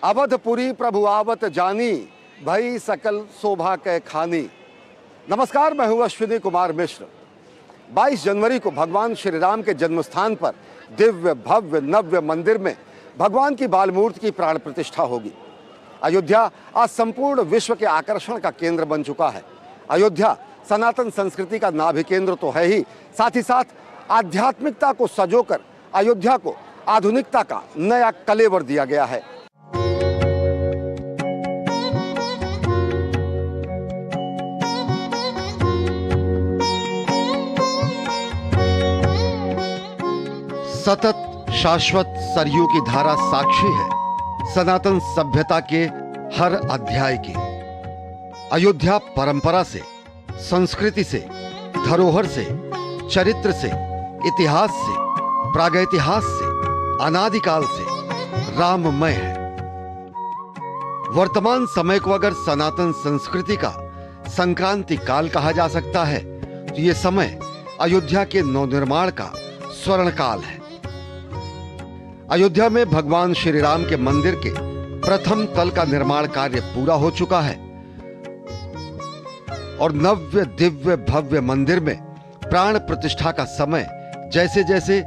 अवधपुरी प्रभु आवत जानी, भई सकल शोभा कै खानी। नमस्कार, मैं हूं अश्विनी कुमार मिश्र। 22 जनवरी को भगवान श्री राम के जन्मस्थान पर दिव्य भव्य नव्य मंदिर में भगवान की बाल मूर्ति की प्राण प्रतिष्ठा होगी। अयोध्या आज संपूर्ण विश्व के आकर्षण का केंद्र बन चुका है। अयोध्या सनातन संस्कृति का नाभि केंद्र तो है ही, साथ ही साथ आध्यात्मिकता को सजोकर अयोध्या को आधुनिकता का नया कलेवर दिया गया है। सतत शाश्वत सरयू की धारा साक्षी है सनातन सभ्यता के हर अध्याय की। अयोध्या परंपरा से, संस्कृति से, धरोहर से, चरित्र से, इतिहास से, प्रागैतिहास से, अनादिकाल से राममय है। वर्तमान समय को अगर सनातन संस्कृति का संक्रांति काल कहा जा सकता है तो ये समय अयोध्या के नवनिर्माण का स्वर्ण काल है। अयोध्या में भगवान श्री राम के मंदिर के प्रथम तल का निर्माण कार्य पूरा हो चुका है और नव्य दिव्य भव्य मंदिर में प्राण प्रतिष्ठा का समय जैसे जैसे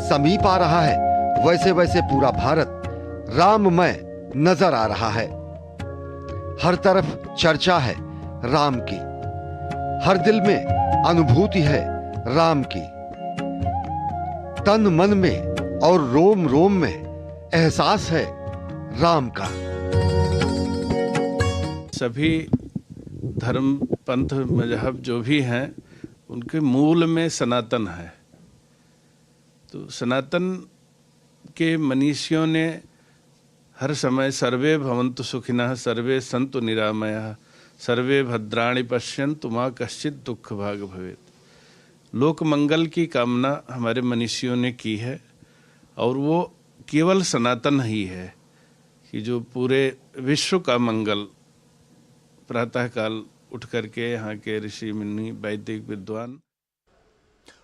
समीप आ रहा है, वैसे वैसे पूरा भारत राममय नजर आ रहा है। हर तरफ चर्चा है राम की, हर दिल में अनुभूति है राम की, तन मन में और रोम रोम में एहसास है राम का। सभी धर्म पंथ मजहब जो भी हैं उनके मूल में सनातन है। तो सनातन के मनीषियों ने हर समय सर्वे भवन्तु सुखिनः, सर्वे सन्तु निरामयाः, सर्वे भद्राणि पश्यन्तु मा कश्चित् दुःख भाग् भवेत्। लोक मंगल की कामना हमारे मनीषियों ने की है और वो केवल सनातन ही है कि जो पूरे विश्व का मंगल प्रातःकाल उठ करके यहाँ के ऋषि मुनि वैदिक विद्वान।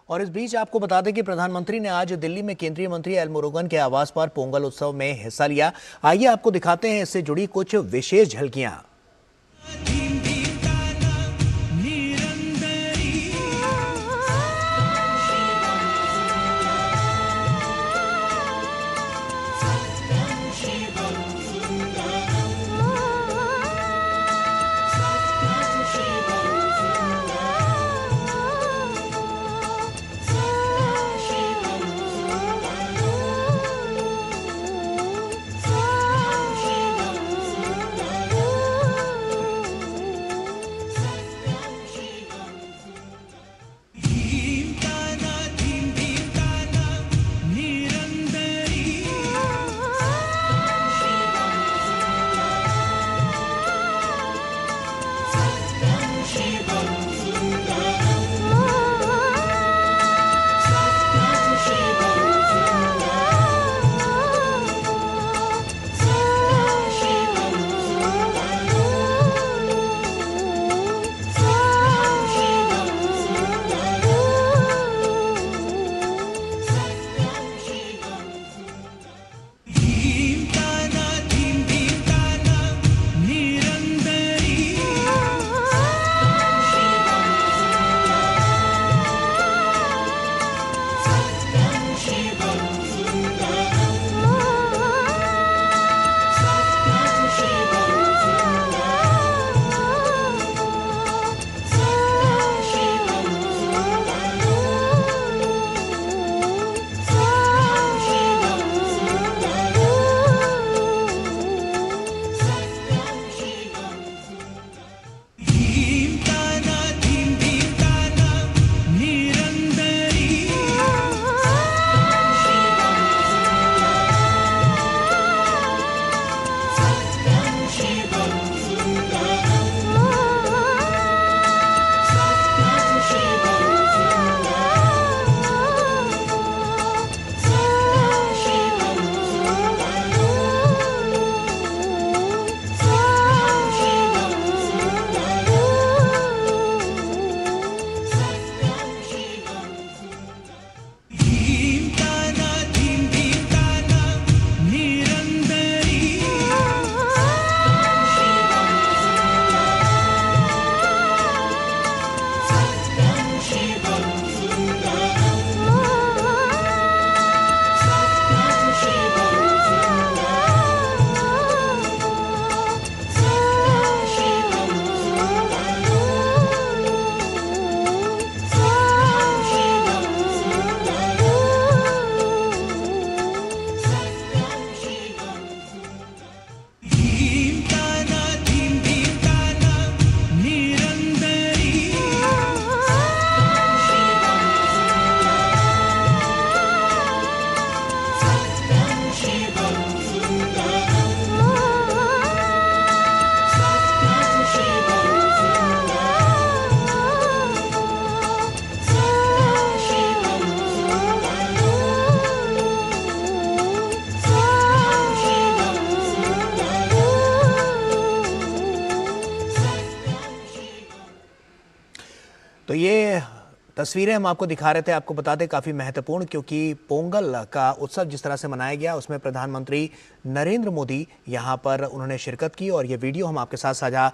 और इस बीच आपको बता दें कि प्रधानमंत्री ने आज दिल्ली में केंद्रीय मंत्री एल मुरुगन के आवास पर पोंगल उत्सव में हिस्सा लिया। आइए आपको दिखाते हैं इससे जुड़ी कुछ विशेष झलकियां। तस्वीरें हम आपको दिखा रहे थे, आपको बता दें काफ़ी महत्वपूर्ण, क्योंकि पोंगल का उत्सव जिस तरह से मनाया गया उसमें प्रधानमंत्री नरेंद्र मोदी यहाँ पर उन्होंने शिरकत की और ये वीडियो हम आपके साथ साझा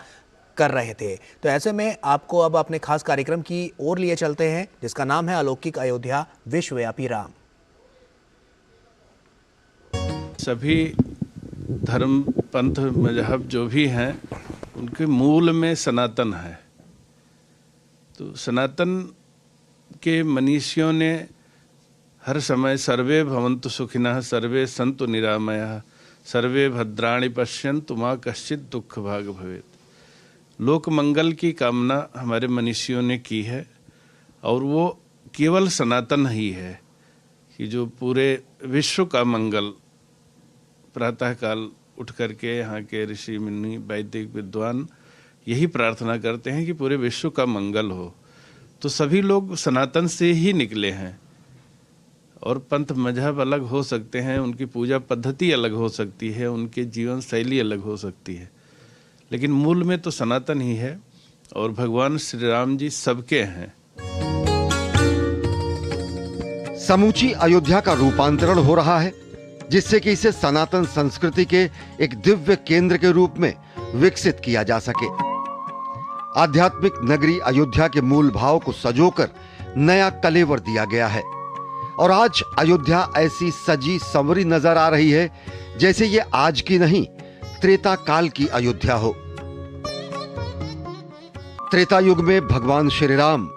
कर रहे थे। तो ऐसे में आपको अब अपने खास कार्यक्रम की ओर लिए चलते हैं जिसका नाम है अलौकिक अयोध्या विश्वव्यापी राम। सभी धर्म पंथ मजहब जो भी हैं उनके मूल में सनातन है। तो सनातन के मनीषियों ने हर समय सर्वे भवन्तु सुखिनः सर्वे सन्तु निरामयाः सर्वे भद्राणि पश्यन्तु मा कश्चित् दुःख भाग भवेत्। लोक मंगल की कामना हमारे मनीषियों ने की है और वो केवल सनातन ही है कि जो पूरे विश्व का मंगल प्रातःकाल उठ करके यहाँ के ऋषि मुनि वैदिक विद्वान यही प्रार्थना करते हैं कि पूरे विश्व का मंगल हो। तो सभी लोग सनातन से ही निकले हैं और पंथ मजहब अलग हो सकते हैं, उनकी पूजा पद्धति अलग हो सकती है, उनके जीवन शैली अलग हो सकती है, लेकिन मूल में तो सनातन ही है और भगवान श्री राम जी सबके हैं। समूची अयोध्या का रूपांतरण हो रहा है जिससे कि इसे सनातन संस्कृति के एक दिव्य केंद्र के रूप में विकसित किया जा सके। आध्यात्मिक नगरी अयोध्या के मूल भाव को सजोकर नया कलेवर दिया गया है और आज अयोध्या ऐसी सजी संवरी नजर आ रही है जैसे ये आज की नहीं त्रेता काल की अयोध्या हो। त्रेता युग में भगवान श्री राम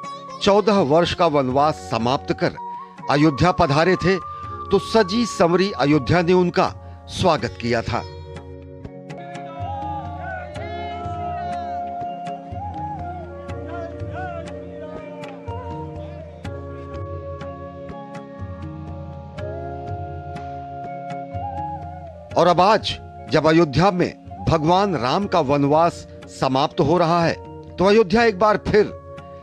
14 वर्ष का वनवास समाप्त कर अयोध्या पधारे थे तो सजी संवरी अयोध्या ने उनका स्वागत किया था। और अब आज जब अयोध्या में भगवान राम का वनवास समाप्त हो रहा है तो अयोध्या एक बार फिर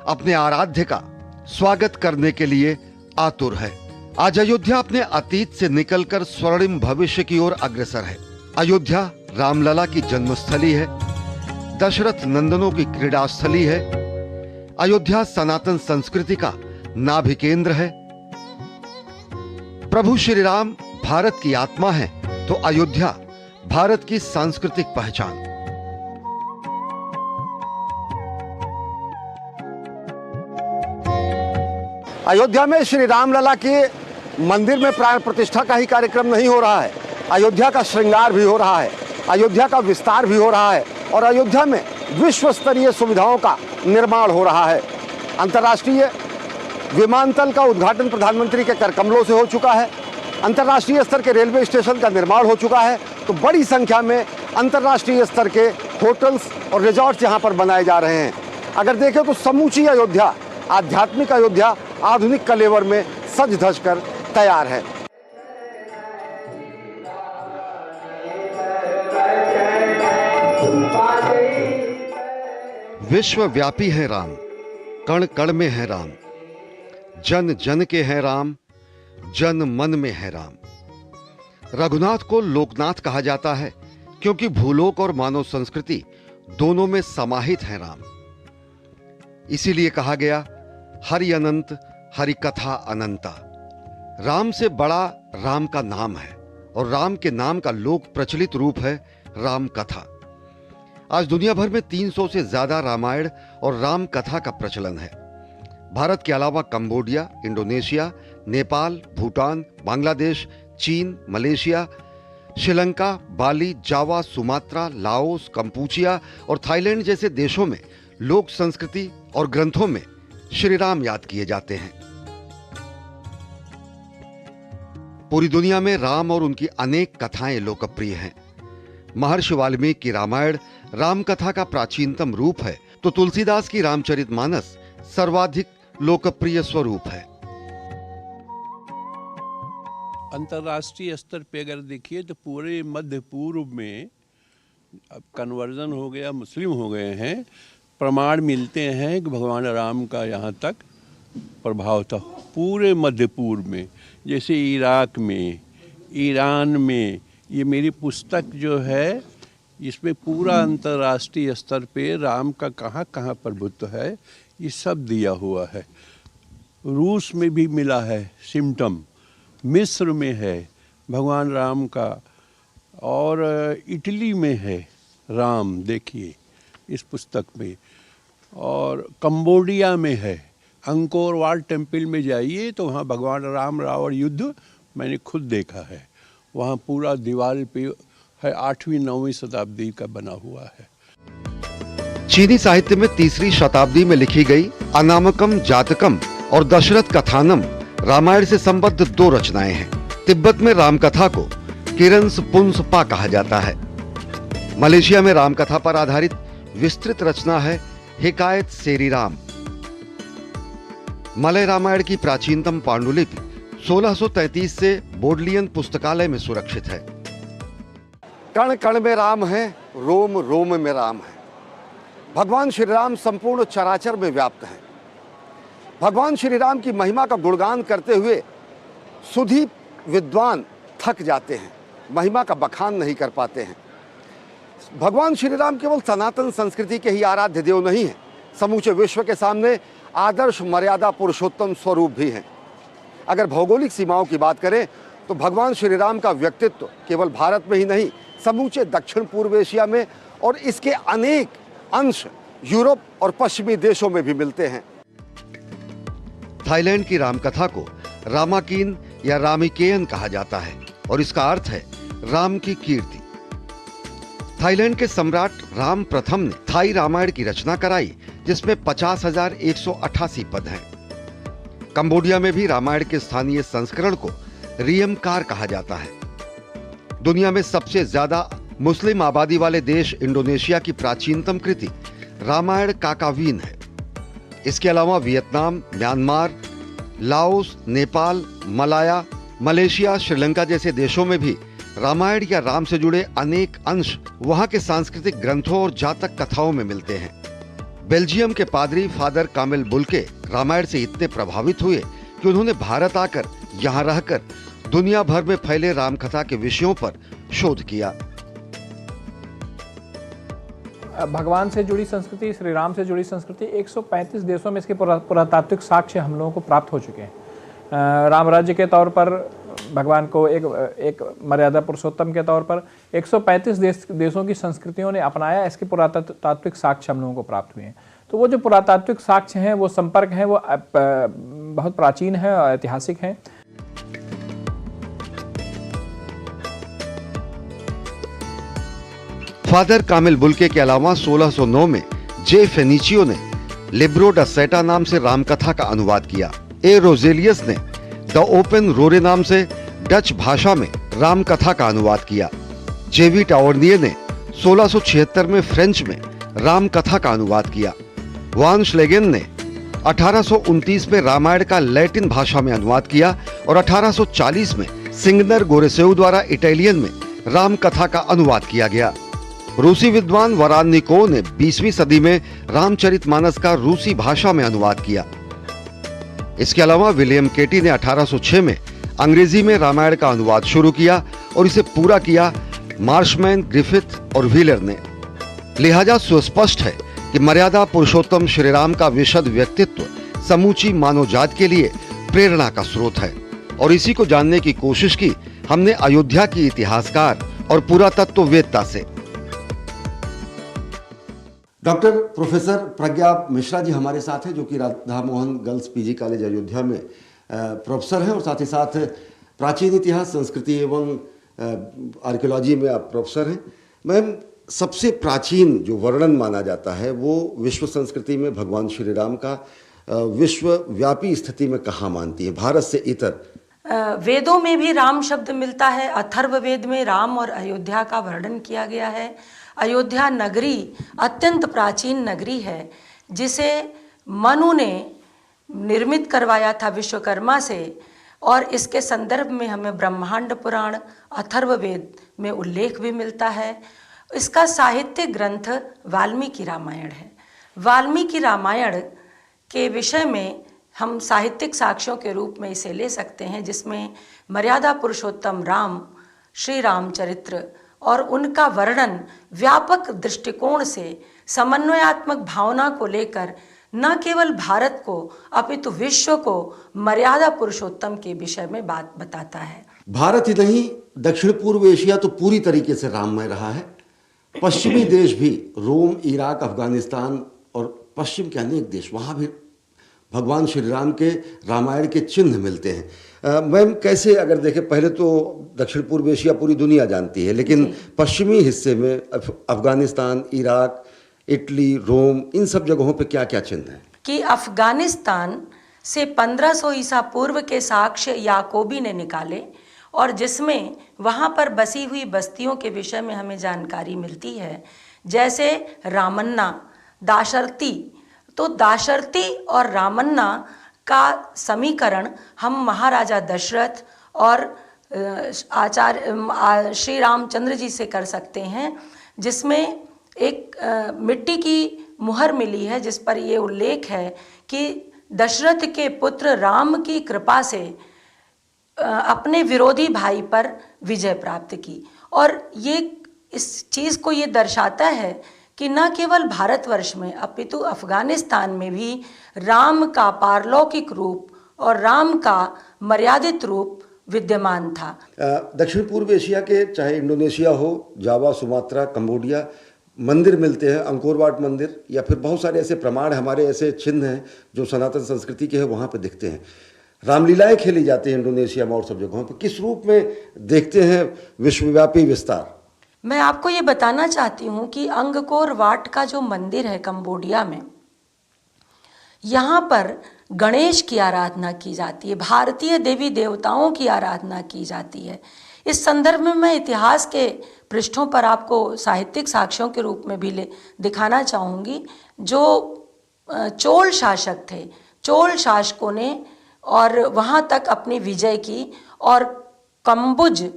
अपने आराध्य का स्वागत करने के लिए आतुर है। आज अयोध्या अपने अतीत से निकलकर स्वर्णिम भविष्य की ओर अग्रसर है। अयोध्या रामलला की जन्मस्थली है, दशरथ नंदनों की क्रीड़ा स्थली है। अयोध्या सनातन संस्कृति का नाभि केंद्र है। प्रभु श्री राम भारत की आत्मा है तो अयोध्या भारत की सांस्कृतिक पहचान। अयोध्या में श्री रामलला के मंदिर में प्राण प्रतिष्ठा का ही कार्यक्रम नहीं हो रहा है, अयोध्या का श्रृंगार भी हो रहा है, अयोध्या का विस्तार भी हो रहा है और अयोध्या में विश्व स्तरीय सुविधाओं का निर्माण हो रहा है। अंतर्राष्ट्रीय विमानतल का उद्घाटन प्रधानमंत्री के करकमलों से हो चुका है। अंतर्राष्ट्रीय स्तर के रेलवे स्टेशन का निर्माण हो चुका है। तो बड़ी संख्या में अंतर्राष्ट्रीय स्तर के होटल्स और रिजॉर्ट्स यहाँ पर बनाए जा रहे हैं। अगर देखें तो समूची अयोध्या, आध्यात्मिक अयोध्या आधुनिक कलेवर में सज धज कर तैयार है। विश्वव्यापी है राम, कण कण में है राम, जन जन के हैं राम, जन मन में है राम। रघुनाथ को लोकनाथ कहा जाता है क्योंकि भूलोक और मानव संस्कृति दोनों में समाहित है राम। इसीलिए कहा गया हरि अनंत हरि कथा अनंता। राम से बड़ा राम का नाम है और राम के नाम का लोक प्रचलित रूप है राम कथा। आज दुनिया भर में 300 से ज्यादा रामायण और राम कथा का प्रचलन है। भारत के अलावा कंबोडिया, इंडोनेशिया, नेपाल, भूटान, बांग्लादेश, चीन, मलेशिया, श्रीलंका, बाली, जावा, सुमात्रा, लाओस, कंपूचिया और थाईलैंड जैसे देशों में लोक संस्कृति और ग्रंथों में श्री राम याद किए जाते हैं। पूरी दुनिया में राम और उनकी अनेक कथाएं लोकप्रिय हैं। महर्षि वाल्मीकि की रामायण राम कथा का प्राचीनतम रूप है तो तुलसीदास की रामचरितमानस सर्वाधिक लोकप्रिय स्वरूप है। अंतर्राष्ट्रीय स्तर पे अगर देखिए तो पूरे मध्य पूर्व में अब कन्वर्जन हो गया, मुस्लिम हो गए हैं। प्रमाण मिलते हैं कि भगवान राम का यहाँ तक प्रभाव था पूरे मध्य पूर्व में, जैसे इराक में, ईरान में। ये मेरी पुस्तक जो है इसमें पूरा अंतर्राष्ट्रीय स्तर पे राम का कहाँ कहाँ प्रभुत्व है ये सब दिया हुआ है। रूस में भी मिला है सिम्टम, मिस्र में है भगवान राम का, और इटली में है राम, देखिए इस पुस्तक में, और कंबोडिया में है। अंकोर वाट टेम्पल में जाइए तो वहाँ भगवान राम रावण युद्ध मैंने खुद देखा है। वहाँ पूरा दीवार पे है, 8वीं-9वीं शताब्दी का बना हुआ है। चीनी साहित्य में 3री शताब्दी में लिखी गई अनामकम जातकम और दशरथ कथानम रामायण से संबद्ध 2 रचनाएं हैं। तिब्बत में रामकथा को किरंस पुंसपा कहा जाता है। मलेशिया में रामकथा पर आधारित विस्तृत रचना है हिकायत सेरी राम। मलय रामायण की प्राचीनतम पांडुलिपि 1633 से बोडलियन पुस्तकालय में सुरक्षित है। कण कण में राम है, रोम रोम में राम है। भगवान श्री राम संपूर्ण चराचर में व्याप्त हैं। भगवान श्री राम की महिमा का गुणगान करते हुए सुधी विद्वान थक जाते हैं, महिमा का बखान नहीं कर पाते हैं। भगवान श्री राम केवल सनातन संस्कृति के ही आराध्य देव नहीं हैं, समूचे विश्व के सामने आदर्श मर्यादा पुरुषोत्तम स्वरूप भी हैं। अगर भौगोलिक सीमाओं की बात करें तो भगवान श्री राम का व्यक्तित्व केवल भारत में ही नहीं, समूचे दक्षिण पूर्व एशिया में और इसके अनेक अंश यूरोप और पश्चिमी देशों में भी मिलते हैं। थाईलैंड की रामकथा को रामाकीन या रामिकेयन कहा जाता है और इसका अर्थ है राम की कीर्ति। थाईलैंड के सम्राट राम प्रथम ने थाई रामायण की रचना कराई, जिसमें 50,188 पद हैं। कंबोडिया में भी रामायण के स्थानीय संस्करण को रियमकार कहा जाता है। दुनिया में सबसे ज्यादा मुस्लिम आबादी वाले देश इंडोनेशिया की प्राचीनतम कृति रामायण काकावीन है। इसके अलावा Vietnam, Myanmar, Laos, Nepal, Malaya, Malaysia, Sri Lanka जैसे देशों में भी रामायण या राम से जुड़े अनेक अंश वहां के सांस्कृतिक ग्रंथों और जातक कथाओं में मिलते हैं। बेल्जियम के पादरी फादर कामिल बुल्के रामायण से इतने प्रभावित हुए कि उन्होंने भारत आकर यहां रहकर दुनिया भर में फैले रामकथा के विषयों पर शोध किया। भगवान से जुड़ी संस्कृति, श्री राम से जुड़ी संस्कृति 135 देशों में इसके पुरातात्विक साक्ष्य हम लोगों को प्राप्त हो चुके हैं। राम राज्य के तौर पर भगवान को एक मर्यादा पुरुषोत्तम के तौर पर 135 देशों की संस्कृतियों ने अपनाया, इसके पुरातात्विक साक्ष्य हम लोगों को प्राप्त हुए हैं। तो वो जो पुरातात्विक साक्ष्य हैं, वो संपर्क हैं, वो बहुत प्राचीन है और ऐतिहासिक हैं। फादर कामिल बुल्के के अलावा 1609 में जे फेनिचियो ने लिब्रो ड सेटा नाम से रामकथा का अनुवाद किया। ए रोजेलियस ने द ओपन रोरे नाम से डच भाषा में रामकथा का अनुवाद किया। जेवी टावर्निये ने 1676 में फ्रेंच में रामकथा का अनुवाद किया। वान श्लेगेन ने 1829 में रामायण का लैटिन भाषा में अनुवाद किया और 1840 में सिंगनर गोरेसेउ द्वारा इटालियन में रामकथा का अनुवाद किया गया। रूसी विद्वान वरानिको ने 20वीं सदी में रामचरितमानस का रूसी भाषा में अनुवाद किया। इसके अलावा विलियम केटी ने 1806 में अंग्रेजी में रामायण का अनुवाद शुरू किया और इसे पूरा किया मार्शमैन, ग्रिफिथ और व्हीलर ने। लिहाजा सुस्पष्ट है कि मर्यादा पुरुषोत्तम श्री राम का विशद व्यक्तित्व समूची मानव जाति के लिए प्रेरणा का स्रोत है। और इसी को जानने की कोशिश की हमने अयोध्या की इतिहासकार और पुरातत्ववेत्ता से। डॉक्टर प्रोफेसर प्रज्ञा मिश्रा जी हमारे साथ हैं, जो कि Radha Mohan girls PG college Ayodhya में प्रोफेसर हैं और साथ ही साथ प्राचीन इतिहास, संस्कृति एवं आर्कियोलॉजी में आप प्रोफेसर हैं। मैम, सबसे प्राचीन जो वर्णन माना जाता है वो विश्व संस्कृति में भगवान श्री राम का विश्वव्यापी स्थिति में कहाँ मानती है, भारत से इतर? वेदों में भी राम शब्द मिलता है। अथर्ववेद में राम और अयोध्या का वर्णन किया गया है। अयोध्या नगरी अत्यंत प्राचीन नगरी है, जिसे मनु ने निर्मित करवाया था विश्वकर्मा से, और इसके संदर्भ में हमें ब्रह्मांड पुराण, अथर्ववेद में उल्लेख भी मिलता है। इसका साहित्यिक ग्रंथ वाल्मीकि रामायण है। वाल्मीकि रामायण के विषय में हम साहित्यिक साक्ष्यों के रूप में इसे ले सकते हैं, जिसमें मर्यादा पुरुषोत्तम राम, श्री रामचरित्र और उनका वर्णन व्यापक दृष्टिकोण से समन्वयात्मक भावना को लेकर न केवल भारत को अपितु विश्व को मर्यादा पुरुषोत्तम के विषय में बात बताता है। भारत ही नहीं, दक्षिण पूर्व एशिया तो पूरी तरीके से राममय रहा है। पश्चिमी देश भी, रोम, इराक, अफगानिस्तान और पश्चिम के अनेक देश, वहाँ भी भगवान श्री राम के रामायण के चिन्ह मिलते हैं। मैम, कैसे अगर देखें, पहले तो दक्षिण पूर्व एशिया पूरी दुनिया जानती है, लेकिन पश्चिमी हिस्से में अफगानिस्तान, इराक, इटली, रोम, इन सब जगहों पे क्या क्या चिन्ह हैं? कि अफगानिस्तान से 1500 ईसा पूर्व के साक्ष्य याकोबी ने निकाले और जिसमें वहाँ पर बसी हुई बस्तियों के विषय में हमें जानकारी मिलती है, जैसे रामन्ना, दाशरथी। तो दाशरथी और रामन्ना का समीकरण हम महाराजा दशरथ और आचार्य श्री रामचंद्र जी से कर सकते हैं, जिसमें एक मिट्टी की मुहर मिली है जिस पर ये उल्लेख है कि दशरथ के पुत्र राम की कृपा से अपने विरोधी भाई पर विजय प्राप्त की। और ये इस चीज़ को ये दर्शाता है कि न केवल भारतवर्ष में अपितु अफगानिस्तान में भी राम का पारलौकिक रूप और राम का मर्यादित रूप विद्यमान था। दक्षिण पूर्व एशिया के, चाहे इंडोनेशिया हो, जावा, सुमात्रा, कंबोडिया, मंदिर मिलते हैं, अंकोर वाट मंदिर, या फिर बहुत सारे ऐसे प्रमाण, हमारे ऐसे चिन्ह हैं जो सनातन संस्कृति के हैं, वहाँ पे दिखते हैं। रामलीलाएं खेली जाती हैं इंडोनेशिया में और सब जगहों पर। किस रूप में देखते हैं विश्वव्यापी विस्तार? मैं आपको ये बताना चाहती हूँ कि अंगकोर वाट का जो मंदिर है कंबोडिया में, यहाँ पर गणेश की आराधना की जाती है, भारतीय देवी देवताओं की आराधना की जाती है। इस संदर्भ में मैं इतिहास के पृष्ठों पर आपको साहित्यिक साक्ष्यों के रूप में भी दिखाना चाहूँगी। जो चोल शासक थे, चोल शासकों ने और वहाँ तक अपनी विजय की, और कंबुज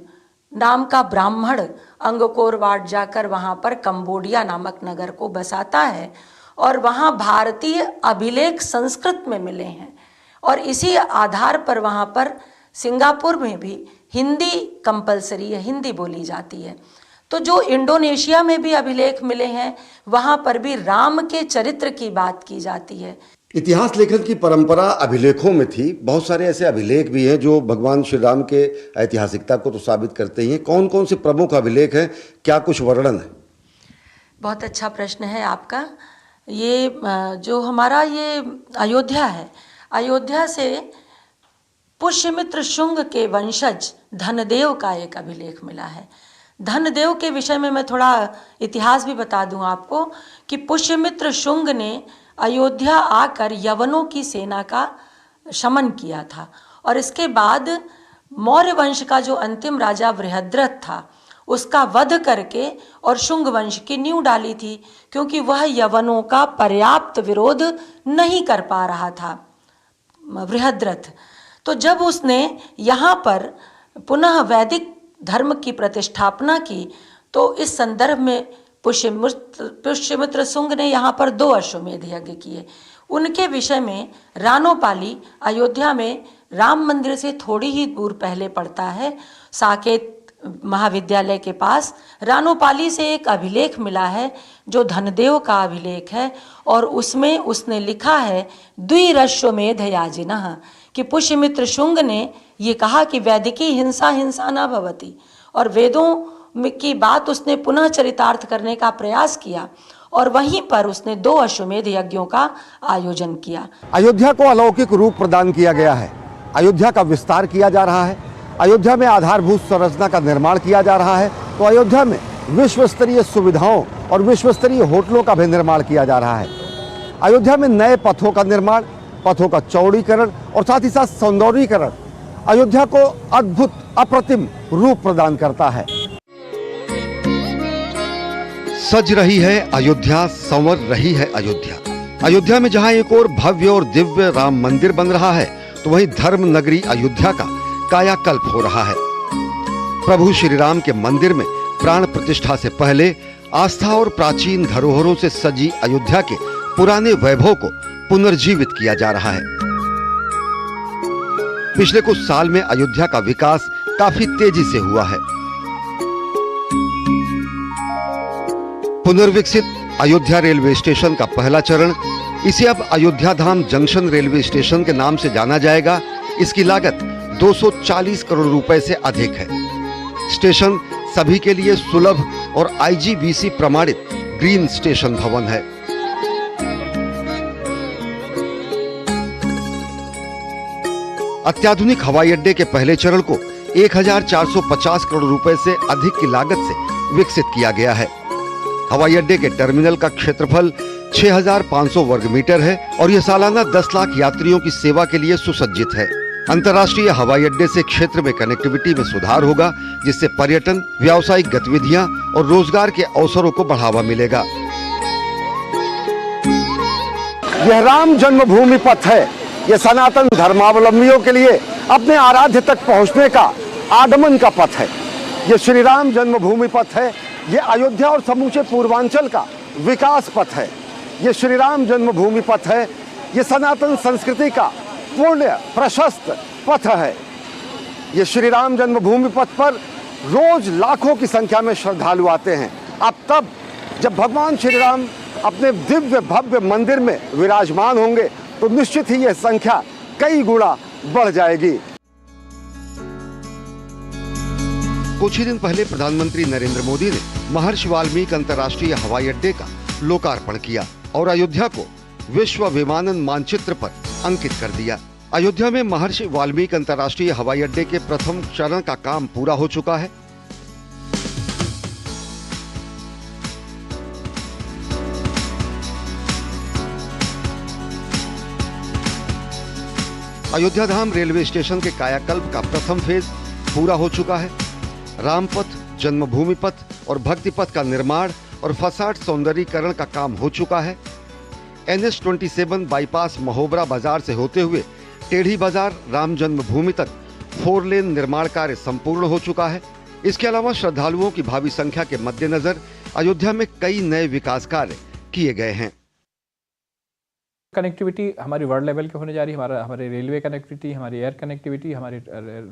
नाम का ब्राह्मण अंगकोर वाट जाकर वहाँ पर कंबोडिया नामक नगर को बसाता है और वहाँ भारतीय अभिलेख संस्कृत में मिले हैं। और इसी आधार पर वहाँ पर सिंगापुर में भी हिंदी कंपलसरी है, हिंदी बोली जाती है। तो जो इंडोनेशिया में भी अभिलेख मिले हैं, वहाँ पर भी राम के चरित्र की बात की जाती है। इतिहास लेखन की परंपरा अभिलेखों में थी। बहुत सारे ऐसे अभिलेख भी हैं जो भगवान श्री राम के ऐतिहासिकता को तो साबित करते ही हैं। कौन कौन से प्रमुख अभिलेख हैं, क्या कुछ वर्णन है? बहुत अच्छा प्रश्न है आपका। ये जो हमारा ये अयोध्या है, अयोध्या से पुष्यमित्र शुंग के वंशज धनदेव का एक अभिलेख मिला है। धनदेव के विषय में मैं थोड़ा इतिहास भी बता दूं आपको कि पुष्यमित्र शुंग ने अयोध्या आकर यवनों की सेना का शमन किया था और इसके बाद मौर्य वंश का जो अंतिम राजा बृहद्रथ था उसका वध करके और शुंग वंश की नींव डाली थी, क्योंकि वह यवनों का पर्याप्त विरोध नहीं कर पा रहा था बृहद्रथ। तो जब उसने यहाँ पर पुनः वैदिक धर्म की प्रतिष्ठापना की तो इस संदर्भ में पुष्यमित्र शुंग ने यहाँ पर 2 अश्वमेध यज्ञ किए। उनके विषय में रानोपाली अयोध्या में राम मंदिर से थोड़ी ही दूर पहले पड़ता है, साकेत महाविद्यालय के पास। रानोपाली से एक अभिलेख मिला है जो धनदेव का अभिलेख है और उसमें उसने लिखा है द्विरश्वमेध याजिनः, कि पुष्यमित्र शुंग ने ये कहा कि वैदिकी हिंसा हिंसा न भवति, और वेदों की बात उसने पुनः चरितार्थ करने का प्रयास किया और वहीं पर उसने 2 अश्वमेध यज्ञों का आयोजन किया। अयोध्या को अलौकिक रूप प्रदान किया गया है। अयोध्या का विस्तार किया जा रहा है। अयोध्या में आधारभूत संरचना का निर्माण किया जा रहा है। तो अयोध्या में विश्व स्तरीय सुविधाओं और विश्व स्तरीय होटलों का भी निर्माण किया जा रहा है। अयोध्या में नए पथों का निर्माण, पथों का चौड़ीकरण और साथ ही साथ सौंदर्यीकरण अयोध्या को अद्भुत अप्रतिम रूप प्रदान करता है। सज रही है अयोध्या, संवर रही है अयोध्या। अयोध्या में जहां एक और भव्य और दिव्य राम मंदिर बन रहा है, तो वहीं धर्म नगरी अयोध्या का कायाकल्प हो रहा है। प्रभु श्री राम के मंदिर में प्राण प्रतिष्ठा से पहले आस्था और प्राचीन धरोहरों से सजी अयोध्या के पुराने वैभव को पुनर्जीवित किया जा रहा है। पिछले कुछ साल में अयोध्या का विकास काफी तेजी से हुआ है। पुनर्विकसित अयोध्या रेलवे स्टेशन का पहला चरण इसे अब अयोध्या धाम जंक्शन रेलवे स्टेशन के नाम से जाना जाएगा। इसकी लागत 240 करोड़ रुपए से अधिक है। स्टेशन सभी के लिए सुलभ और IGBC प्रमाणित ग्रीन स्टेशन भवन है। अत्याधुनिक हवाई अड्डे के पहले चरण को 1450 करोड़ रुपए से अधिक की लागत से विकसित किया गया है। हवाई अड्डे के टर्मिनल का क्षेत्रफल 6500 वर्ग मीटर है और यह सालाना 10 लाख यात्रियों की सेवा के लिए सुसज्जित है। अंतर्राष्ट्रीय हवाई अड्डे से क्षेत्र में कनेक्टिविटी में सुधार होगा, जिससे पर्यटन, व्यावसायिक गतिविधियां और रोजगार के अवसरों को बढ़ावा मिलेगा। यह राम जन्मभूमि पथ है। यह सनातन धर्मावलंबियों के लिए अपने आराध्य तक पहुंचने का आगमन का पथ है। यह श्री राम जन्मभूमि पथ है। यह अयोध्या और समूचे पूर्वांचल का विकास पथ है। यह श्री राम जन्मभूमि पथ है। यह सनातन संस्कृति का पुण्य प्रशस्त पथ है। यह श्री राम जन्मभूमि पथ पर रोज लाखों की संख्या में श्रद्धालु आते हैं। अब तब जब भगवान श्री राम अपने दिव्य भव्य मंदिर में विराजमान होंगे तो निश्चित ही यह संख्या कई गुना बढ़ जाएगी। कुछ ही दिन पहले प्रधानमंत्री नरेंद्र मोदी ने महर्षि वाल्मीकि अंतर्राष्ट्रीय हवाई अड्डे का लोकार्पण किया और अयोध्या को विश्व विमानन मानचित्र पर अंकित कर दिया। अयोध्या में महर्षि वाल्मीकि अंतर्राष्ट्रीय हवाई अड्डे के प्रथम चरण का काम पूरा हो चुका है। अयोध्या धाम रेलवे स्टेशन के कायाकल्प का प्रथम फेज पूरा हो चुका है। रामपथ, जन्मभूमि पथ और भक्ति पथ का निर्माण और फसाड सौंदर्यीकरण का काम हो चुका है। NH-27 बाईपास महोबरा बाजार से होते हुए टेढ़ी बाजार राम जन्मभूमि तक 4 लेन निर्माण कार्य संपूर्ण हो चुका है। इसके अलावा श्रद्धालुओं की भावी संख्या के मद्देनजर अयोध्या में कई नए विकास कार्य किए गए हैं। कनेक्टिविटी हमारी वर्ल्ड लेवल की होने जा रही है। हमारे रेलवे कनेक्टिविटी, हमारी एयर कनेक्टिविटी, हमारी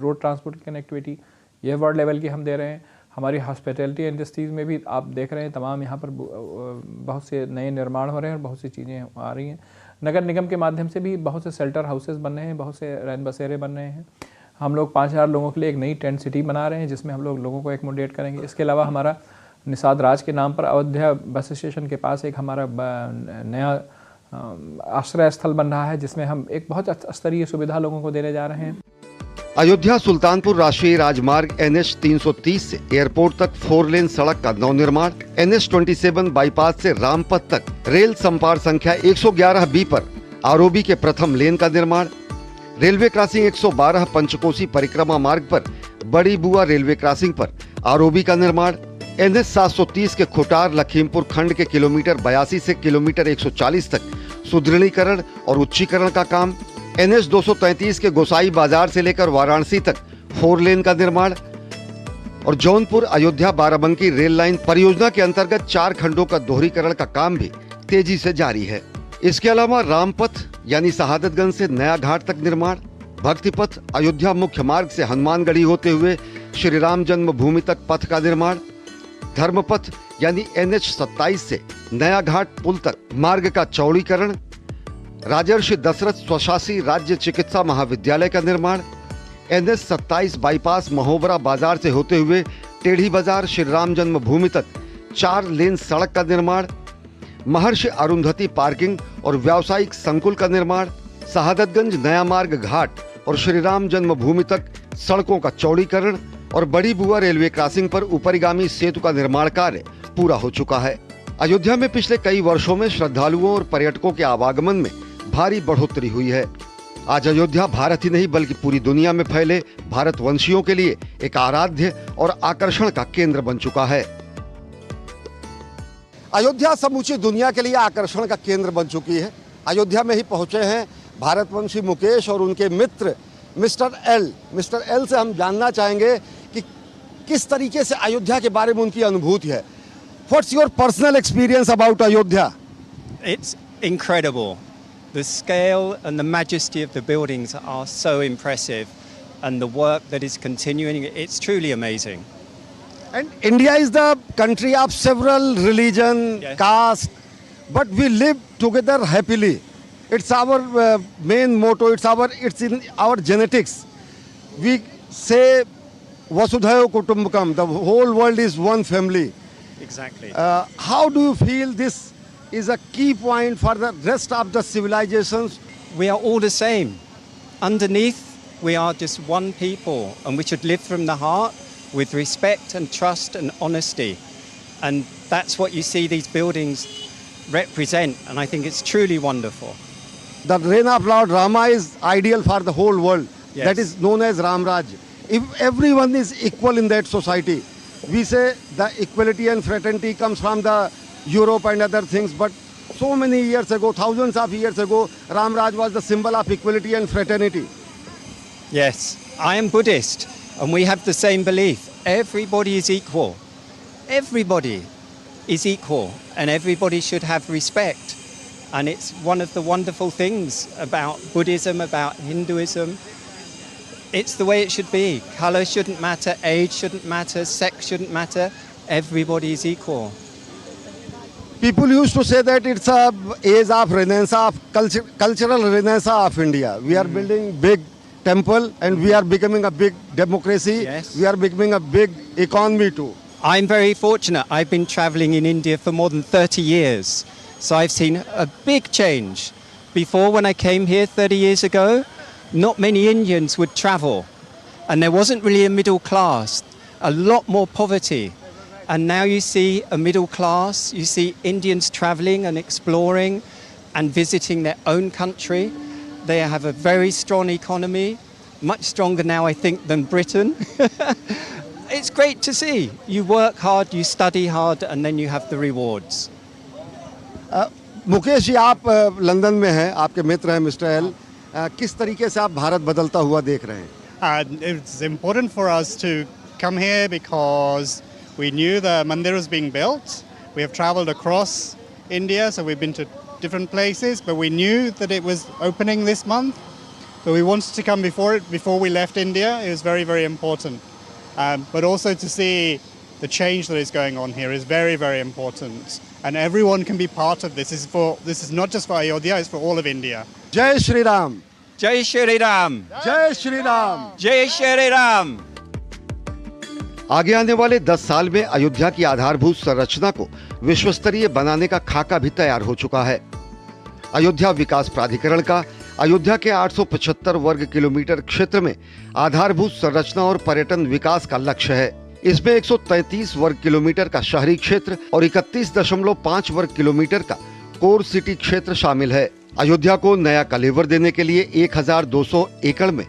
रोड ट्रांसपोर्ट कनेक्टिविटी, ये वर्ल्ड लेवल की हम दे रहे हैं। हमारी हॉस्पिटैलिटी इंडस्ट्रीज़ में भी आप देख रहे हैं तमाम यहाँ पर बहुत से नए निर्माण हो रहे हैं और बहुत सी चीज़ें आ रही हैं। नगर निगम के माध्यम से भी बहुत से शेल्टर हाउसेस बन रहे हैं, बहुत से रैन बसेरे बन रहे हैं। हम लोग 5000 लोगों के लिए एक नई टेंट सिटी बना रहे हैं जिसमें हम लोगों को एकोमोडेट करेंगे। इसके अलावा हमारा निषाद राज के नाम पर अयोध्या बस स्टेशन के पास एक हमारा नया आश्रय स्थल बन रहा है जिसमें हम एक बहुत स्तरीय सुविधा लोगों को देने जा रहे हैं। अयोध्या सुल्तानपुर राष्ट्रीय राजमार्ग NH-330 से एयरपोर्ट तक 4 लेन सड़क का नवनिर्माण, NH-27 बाईपास से रामपथ तक रेल संपार संख्या 111B पर ROB के प्रथम लेन का निर्माण, रेलवे क्रॉसिंग 112 पंचकोसी परिक्रमा मार्ग पर बड़ी बुआ रेलवे क्रॉसिंग पर ROB का निर्माण, NH-730 के खुटार लखीमपुर खंड के किलोमीटर 82 से किलोमीटर 140 तक सुदृढ़ीकरण और उच्चीकरण का काम, NH-233 के गोसाई बाजार से लेकर वाराणसी तक 4 लेन का निर्माण और जौनपुर अयोध्या बाराबंकी रेल लाइन परियोजना के अंतर्गत 4 खंडों का दोहरीकरण का काम भी तेजी से जारी है। इसके अलावा रामपथ यानी शहादतगंज से नया घाट तक निर्माण, भक्ति पथ अयोध्या मुख्य मार्ग से हनुमानगढ़ी होते हुए श्री राम जन्मभूमि तक पथ का निर्माण, धर्मपथ यानी NH-27 से नया घाट पुल तक मार्ग का चौड़ीकरण, राजर्षि दशरथ स्वशासी राज्य चिकित्सा महाविद्यालय का निर्माण, NH-27 बाईपास महोबरा बाजार से होते हुए टेढ़ी बाजार श्री राम जन्मभूमि तक 4 लेन सड़क का निर्माण, महर्षि अरुंधति पार्किंग और व्यावसायिक संकुल का निर्माण, शहादतगंज नया मार्ग घाट और श्री राम जन्मभूमि तक सड़कों का चौड़ीकरण और बड़ी बुआ रेलवे क्रॉसिंग पर ऊपरीगामी सेतु का निर्माण कार्य पूरा हो चुका है। अयोध्या में पिछले कई वर्षों में श्रद्धालुओं और पर्यटकों के आवागमन में भारी बढ़ोतरी हुई है। आज अयोध्या भारत ही नहीं बल्कि पूरी दुनिया में फैले भारतवंशियों के लिए एक आराध्य और आकर्षण का केंद्र बन चुका है। अयोध्या समूची दुनिया के लिए आकर्षण का केंद्र बन चुकी है। अयोध्या में ही पहुंचे हैं भारतवंशी मुकेश और उनके मित्र मिस्टर एल से हम जानना चाहेंगे कि किस तरीके से अयोध्या के बारे में उनकी अनुभूति है। What's your personal experience about Ayodhya? It's incredible. The scale and the majesty of the buildings are so impressive, and the work that is continuing, it's truly amazing. And India is the country of several religion, Yes. caste, but we live together happily. It's our main motto. It's in our genetics. We say Vasudhaiva Kutumbakam. The whole world is one family. Exactly. How do you feel this is a key point for the rest of the civilizations? We are all the same. Underneath, we are just one people, and we should live from the heart with respect and trust and honesty. And that's what you see these buildings represent, and I think it's truly wonderful. The reign of Lord Rama is ideal for the whole world. Yes. That is known as Ramraj. If everyone is equal in that society, we say the equality and fraternity comes from the Europe and other things, but so many years ago, thousands of years ago, Ramraj was the symbol of equality and fraternity. Yes, I am Buddhist, and we have the same belief. Everybody is equal. Everybody is equal, and everybody should have respect. And it's one of the wonderful things about Buddhism, about Hinduism. It's the way it should be. Color shouldn't matter, age shouldn't matter, sex shouldn't matter. Everybody is equal. People used to say that it's a age of renaissance, cultural renaissance of India. We are building big temple and we are becoming a big democracy. Yes. We are becoming a big economy too. I'm very fortunate. I've been traveling in India for more than 30 years. So I've seen a big change. Before, when I came here 30 years ago, not many Indians would travel. And there wasn't really a middle class, a lot more poverty. And now you see a middle class, you see Indians traveling and exploring and visiting their own country. They have a very strong economy, much stronger now, I think, than Britain. It's great to see. You work hard, you study hard, and then you have the rewards. Mukesh ji, आप London में हैं, आपके मित्र हैं mister L. किस तरीके से आप भारत बदलता हुआ देख रहे हैं? It's important for us to come here because we knew the mandir was being built. We have traveled across India, so we've been to different places, but we knew that it was opening this month. But we wanted to come before we left India. It was very, very important. But also to see the change that is going on here is very, very important. And everyone can be part of this. This is not just for Ayodhya, it's for all of India. जय Shri Ram. Jai Shri Ram! जय Shri Ram. Jai Shri Ram! आगे आने वाले 10 साल में अयोध्या की आधारभूत संरचना को विश्वस्तरीय बनाने का खाका भी तैयार हो चुका है. अयोध्या विकास प्राधिकरण का अयोध्या के 875 वर्ग किलोमीटर क्षेत्र में आधारभूत संरचना और पर्यटन विकास का लक्ष्य है. इसमें 133 वर्ग किलोमीटर का शहरी क्षेत्र और 31.5 वर्ग किलोमीटर का कोर सिटी क्षेत्र शामिल है. अयोध्या को नया कलेवर देने के लिए 1200 एकड़ में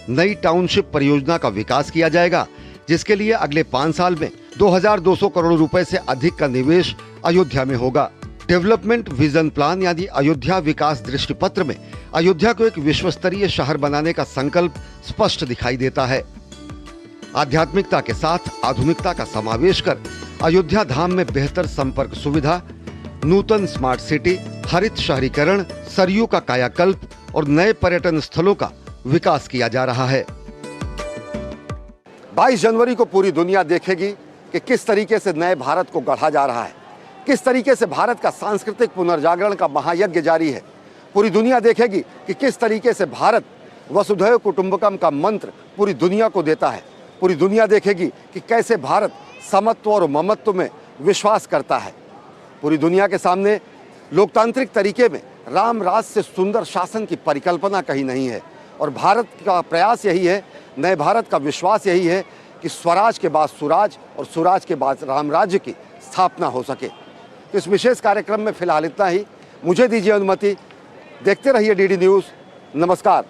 नई टाउनशिप परियोजना का विकास किया जाएगा, जिसके लिए अगले 5 साल में 2200 करोड़ रुपए से अधिक का निवेश अयोध्या में होगा. डेवलपमेंट विजन प्लान यानी अयोध्या विकास दृष्टि पत्र में अयोध्या को एक विश्वस्तरीय शहर बनाने का संकल्प स्पष्ट दिखाई देता है. आध्यात्मिकता के साथ आधुनिकता का समावेश कर अयोध्या धाम में बेहतर संपर्क सुविधा, नूतन स्मार्ट सिटी, हरित शहरीकरण, सरयू का कायाकल्प और नए पर्यटन स्थलों का विकास किया जा रहा है. 22 जनवरी को पूरी दुनिया देखेगी कि किस तरीके से नए भारत को गढ़ा जा रहा है, किस तरीके से भारत का सांस्कृतिक पुनर्जागरण का महायज्ञ जारी है. पूरी दुनिया देखेगी कि किस तरीके से भारत वसुधैव कुटुंबकम का मंत्र पूरी दुनिया को देता है. पूरी दुनिया देखेगी कि कैसे भारत समत्व और ममत्व में विश्वास करता है. पूरी दुनिया के सामने लोकतांत्रिक तरीके में राम राज से सुंदर शासन की परिकल्पना कहीं नहीं है. और भारत का प्रयास यही है, नए भारत का विश्वास यही है कि स्वराज के बाद सुराज और सुराज के बाद राम राज्य की स्थापना हो सके. इस विशेष कार्यक्रम में फिलहाल इतना ही. मुझे दीजिए अनुमति. देखते रहिए डीडी न्यूज़. नमस्कार.